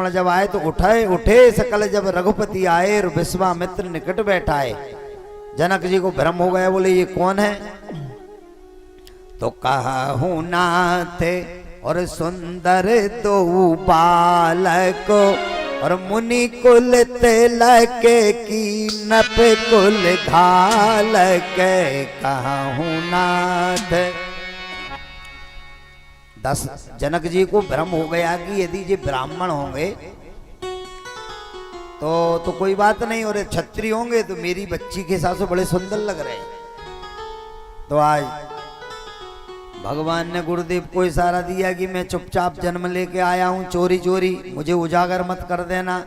जब आए तो उठे सकल जब रघुपति आए और विश्वामित्र निकट बैठाए। जनक जी को भ्रम हो गया, बोले ये कौन है? तो कहूँ नाथ और सुंदर दो बालक और मुनि कुल तिलक की नप कुल घालक कहूँ नाथ। जनक जी को भ्रम हो गया कि यदि ये ब्राह्मण होंगे तो कोई बात नहीं, और क्षत्रिय होंगे तो मेरी बच्ची के हिसाब से बड़े सुंदर लग रहे हैं। तो आज भगवान ने गुरुदेव को इशारा दिया कि मैं चुपचाप जन्म लेके आया हूं, चोरी चोरी, मुझे उजागर मत कर देना।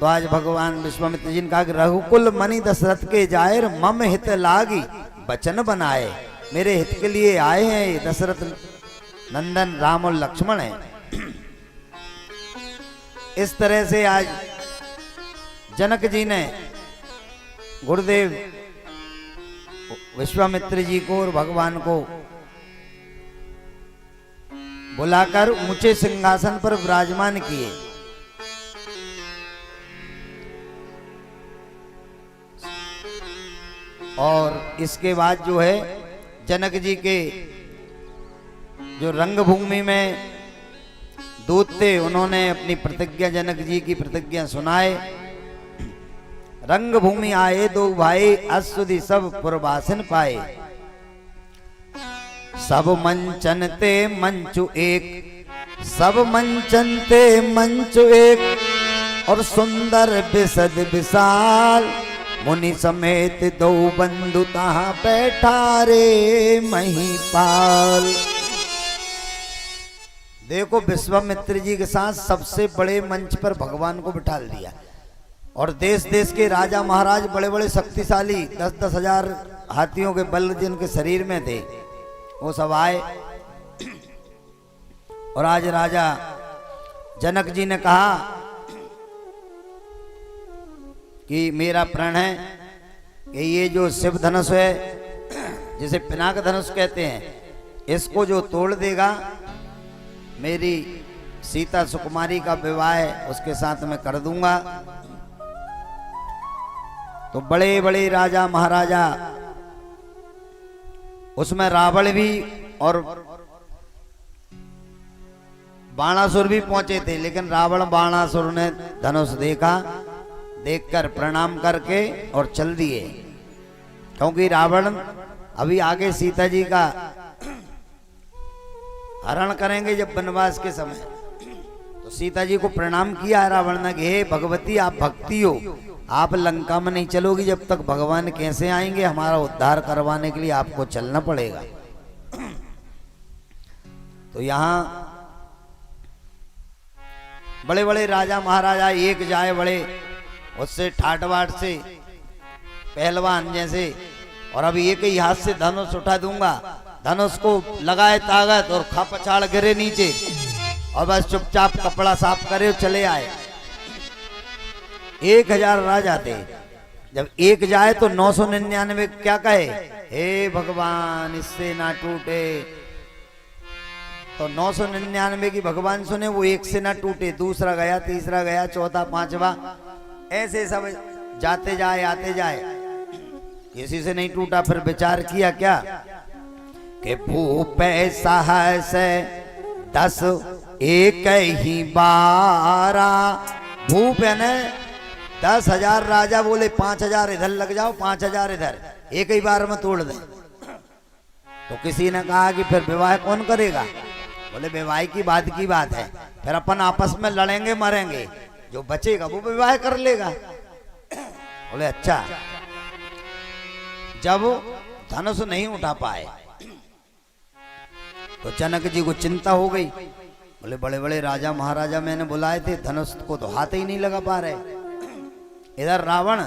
तो आज भगवान विश्वामित्र जी ने कहा कि रघुकुल मणि दशरथ के जायर मम हित लागी वचन बनाए, मेरे हित के लिए आए हैं ये दशरथ नंदन राम और लक्ष्मण हैं। इस तरह से आज जनक जी ने गुरुदेव विश्वामित्र जी को और भगवान को बुलाकर ऊंचे सिंहासन पर विराजमान किए। और इसके बाद जो है जनक जी के जो रंगभूमि में दूत थे उन्होंने अपनी प्रतिज्ञा, जनक जी की प्रतिज्ञा सुनाए। रंगभूमि आए दो भाई अस्तुति सब पुरवासिन पाए, सब मंचन ते मंचु एक, सब मंचन ते मंचु एक और सुंदर बिसद विशाल, मुनि समेत दो बंधु तहाँ बैठा रे महिपाल। देखो विश्वामित्र जी के साथ सबसे बड़े मंच पर भगवान को बिठा दिया और देश देश के राजा महाराज बड़े बड़े शक्तिशाली 10-10 हजार हाथियों के बल जिनके शरीर में थे वो सब आए। और आज राजा जनक जी ने कहा कि मेरा प्रण है कि ये जो शिव धनुष है, जिसे पिनाक धनुष कहते हैं, इसको जो तोड़ देगा मेरी सीता सुकुमारी का विवाह उसके साथ मैं कर दूंगा। तो बड़े बड़े राजा महाराजा, उसमें रावण भी और बाणासुर भी पहुंचे थे, लेकिन रावण बाणासुर ने धनुष देखा, देखकर प्रणाम करके और चल दिए, क्योंकि रावण अभी आगे सीता जी का हरण करेंगे जब वनवास के समय। तो सीता जी को प्रणाम किया रावण ने कि हे भगवती आप भक्ति हो, आप लंका में नहीं चलोगी जब तक भगवान कैसे आएंगे, हमारा उद्धार करवाने के लिए आपको चलना पड़ेगा। तो यहाँ बड़े बड़े राजा महाराजा एक जाए बड़े उससे ठाटबाट से पहलवान जैसे, और अभी एक ही हाथ से धनुष उठा दूंगा, धनुष को लगाए ताकत और खा पछाड़ गिरे नीचे और बस चुपचाप कपड़ा साफ करे और चले आए। 1000 राजा थे, जब एक जाए तो 999 क्या कहे, हे भगवान इससे ना टूटे। तो 999 की भगवान सुने, वो एक से ना टूटे, दूसरा गया, तीसरा गया, चौथा, पांचवा, ऐसे सब जाते जाए आते जाए, किसी से नहीं टूटा। फिर विचार किया क्या कि भूप सहस 10 एक ही 12, भूप है न 10,000 राजा बोले 5,000 इधर लग जाओ, 5,000 इधर, एक ही बार में तोड़ दे। तो किसी ने कहा कि फिर विवाह कौन करेगा? बोले विवाह की बात है, फिर अपन आपस में लड़ेंगे मरेंगे, जो बचेगा वो विवाह कर लेगा। बोले अच्छा। जब धनुष नहीं उठा पाए तो जनक जी को चिंता हो गई। बोले बड़े बड़े राजा महाराजा मैंने बुलाए थे, धनुष को तो हाथ ही नहीं लगा पा रहे। इधर रावण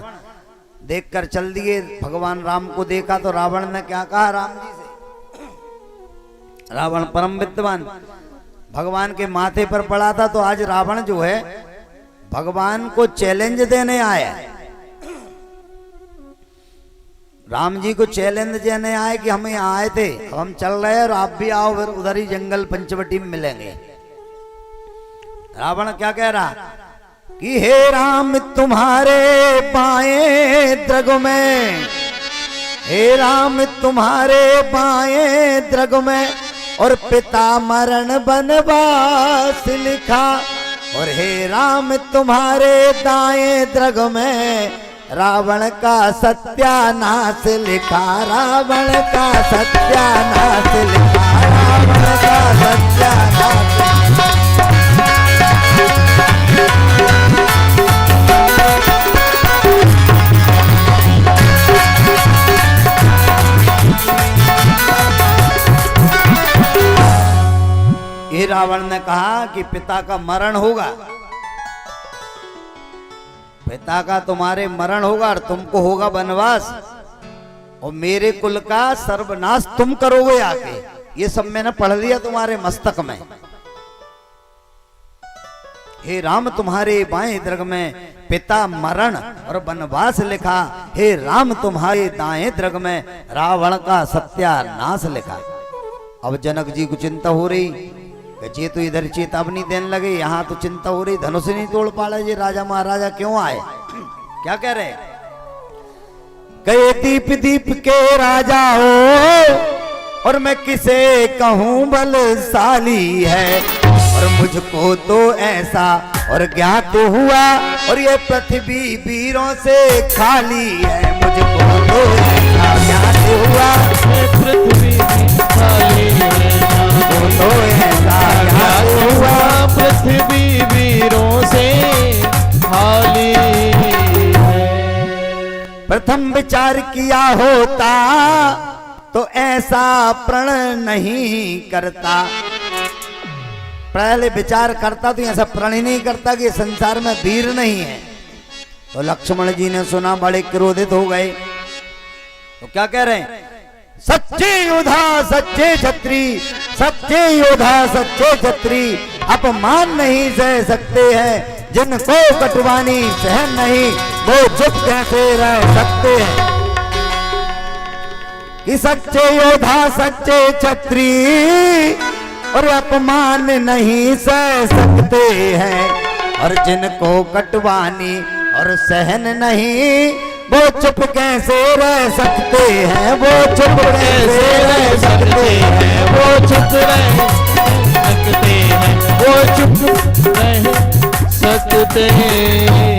देखकर चल दिए, भगवान राम को देखा तो रावण ने क्या कहा राम जी से, रावण परम विद्वान भगवान के माथे पर पड़ा था। तो आज रावण जो है भगवान को चैलेंज देने आया, राम जी को चैलेंज देने आए कि हम यहाँ आए थे, अब हम चल रहे हैं और आप भी आओ, फिर उधर ही जंगल पंचवटी में मिलेंगे। रावण क्या कह रहा कि हे राम तुम्हारे बाएं द्रग में, हे राम तुम्हारे बाएं द्रग में और पिता मरण बनवास लिखा, और हे राम तुम्हारे दाएं द्रग में रावण का सत्यानाश लिखा, रावण का सत्यानाश लिखा, रावण का सत्यानाश। ये रावण ने कहा कि पिता का मरण होगा, पिता का तुम्हारे मरण होगा और तुमको होगा वनवास, और मेरे कुल का सर्वनाश तुम करोगे आके। ये सब मैंने पढ़ लिया तुम्हारे मस्तक में। हे राम तुम्हारे बाएं द्रग में पिता मरण और वनवास लिखा, हे राम तुम्हारे दाएं द्रग में रावण का सत्यानाश लिखा। अब जनक जी को चिंता हो रही कि ये तो इधर चेतावनी देने लगे, यहाँ तो चिंता हो रही, धनुष नहीं तोड़ पा रहे, ये राजा महाराजा क्यों आए? क्या कह रहे? कहे दीप दीप के राजा हो और मैं किसे कहूँ बलशाली है, और मुझको तो ऐसा और ज्ञात हुआ और ये पृथ्वी वीरों से खाली है, मुझको तो ऐसा ज्ञात हुआ पृथ्वी खाली है, तो ऐसा ज्ञात हुआ पृथ्वी वीरों से खाली है। प्रथम विचार किया होता तो ऐसा प्रण नहीं करता, पहले विचार करता तो ऐसा प्रण ही नहीं करता कि संसार में वीर नहीं है। तो लक्ष्मण जी ने सुना, बड़े क्रोधित हो गए। तो क्या कह रहे हैं? सच्चे योद्धा सच्चे छत्री, सच्चे योद्धा सच्चे छत्री अपमान नहीं सह सकते हैं, जिनको कटवानी सहन नहीं वो चुप कैसे रह सकते हैं। कि सच्चे योद्धा सच्चे छत्री और अपमान नहीं सह सकते हैं, और जिनको कटवानी और सहन नहीं वो चुप कैसे रह सकते हैं, वो चुप कैसे रह सकते हैं, वो चुप रह सकते हैं, वो चुप रह सकते हैं।